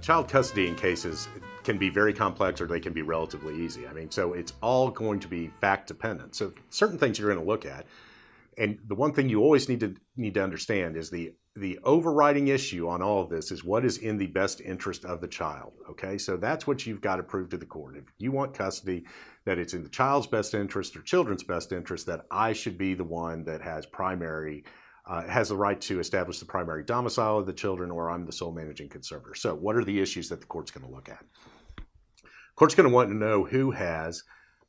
child custody in cases can be very complex or they can be relatively easy. I mean, so it's all going to be fact dependent. So certain things you're going to look at. And the one thing you always need to understand is the overriding issue on all of this is what is in the best interest of the child. Okay, so that's what you've got to prove to the court. If you want custody, that it's in the child's best interest or children's best interest, that I should be the one that has has the right to establish the primary domicile of the children, or I'm the sole managing conservator. So what are the issues that the court's going to look at? The court's going to want to know who has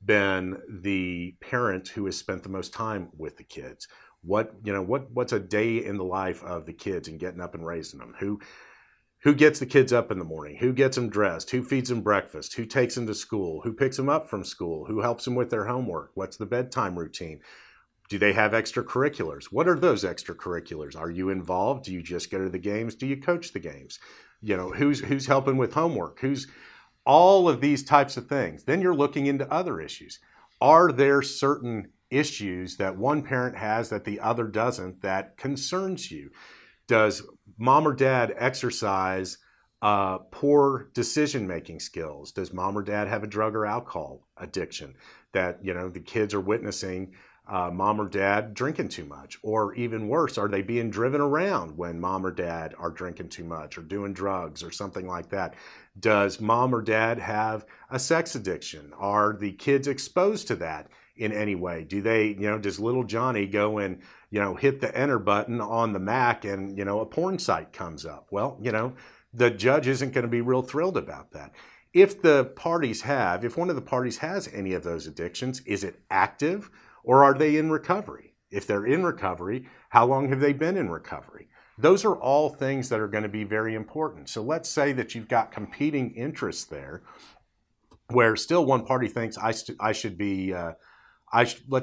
been the parent who has spent the most time with the kids. What's a day in the life of the kids and getting up and raising them? Who gets the kids up in the morning? Who gets them dressed? Who feeds them breakfast? Who takes them to school? Who picks them up from school? Who helps them with their homework? What's the bedtime routine? Do they have extracurriculars? What are those extracurriculars? Are you involved? Do you just go to the games? Do you coach the games? Who's helping with homework? Who's all of these types of things? Then you're looking into other issues. Are there certain issues that one parent has that the other doesn't that concerns you? Does mom or dad exercise poor decision-making skills? Does mom or dad have a drug or alcohol addiction that the kids are witnessing? Mom or dad drinking too much, or even worse, are they being driven around when mom or dad are drinking too much or doing drugs or something like that? Does mom or dad have a sex addiction? Are the kids exposed to that in any way? Do they, does little Johnny go and, hit the enter button on the Mac and, a porn site comes up? Well, the judge isn't going to be real thrilled about that. If one of the parties has any of those addictions, is it active? Or are they in recovery? If they're in recovery, how long have they been in recovery? Those are all things that are going to be very important. So let's say that you've got competing interests there, where still one party thinks let's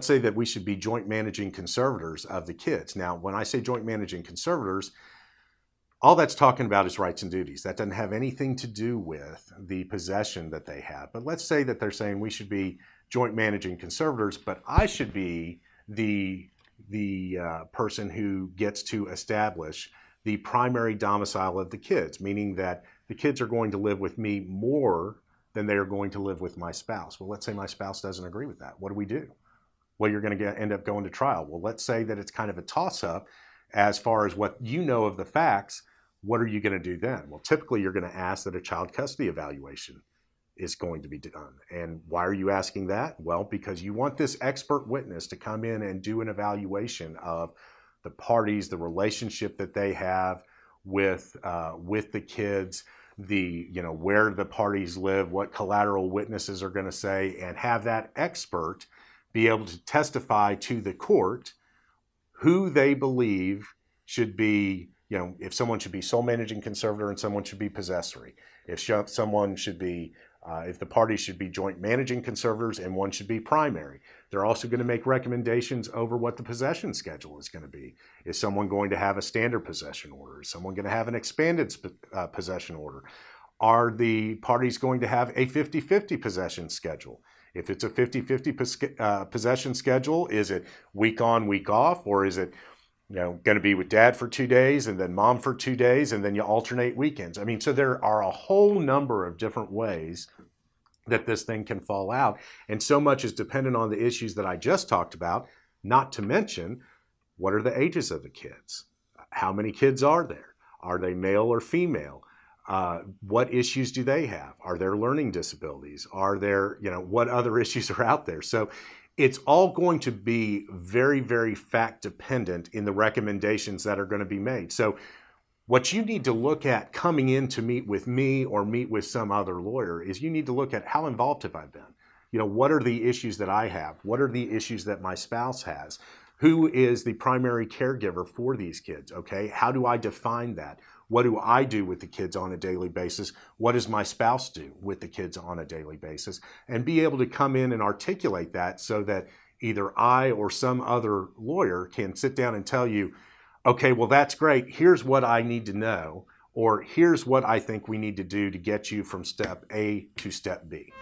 say that we should be joint managing conservators of the kids. Now, when I say joint managing conservators, all that's talking about is rights and duties. That doesn't have anything to do with the possession that they have. But let's say that they're saying we should be joint managing conservators, but I should be the person who gets to establish the primary domicile of the kids, meaning that the kids are going to live with me more than they are going to live with my spouse. Well, let's say my spouse doesn't agree with that. What do we do? Well, you're going to end up going to trial. Well, let's say that it's kind of a toss-up as far as what you know of the facts. What are you going to do then? Well, typically you're going to ask that a child custody evaluation is going to be done. And why are you asking that? Well, because you want this expert witness to come in and do an evaluation of the parties, the relationship that they have with the kids, where the parties live, what collateral witnesses are going to say, and have that expert be able to testify to the court who they believe should be, if someone should be sole managing conservator and someone should be possessory, if someone should be if the parties should be joint managing conservators and one should be primary. They're also going to make recommendations over what the possession schedule is going to be. Is someone going to have a standard possession order? Is someone going to have an expanded possession order? Are the parties going to have a 50-50 possession schedule? If it's a 50-50 possession schedule, is it week on, week off, or is it going to be with dad for 2 days and then mom for 2 days and then you alternate weekends? I mean, so there are a whole number of different ways that this thing can fall out. And so much is dependent on the issues that I just talked about, not to mention, what are the ages of the kids? How many kids are there? Are they male or female? What issues do they have? Are there learning disabilities? Are there, what other issues are out there? So it's all going to be very, very fact dependent in the recommendations that are going to be made. So what you need to look at coming in to meet with me or meet with some other lawyer is you need to look at how involved have I been? What are the issues that I have? What are the issues that my spouse has? Who is the primary caregiver for these kids? Okay, how do I define that? What do I do with the kids on a daily basis? What does my spouse do with the kids on a daily basis? And be able to come in and articulate that so that either I or some other lawyer can sit down and tell you, okay, well, that's great. Here's what I need to know, or here's what I think we need to do to get you from step A to step B.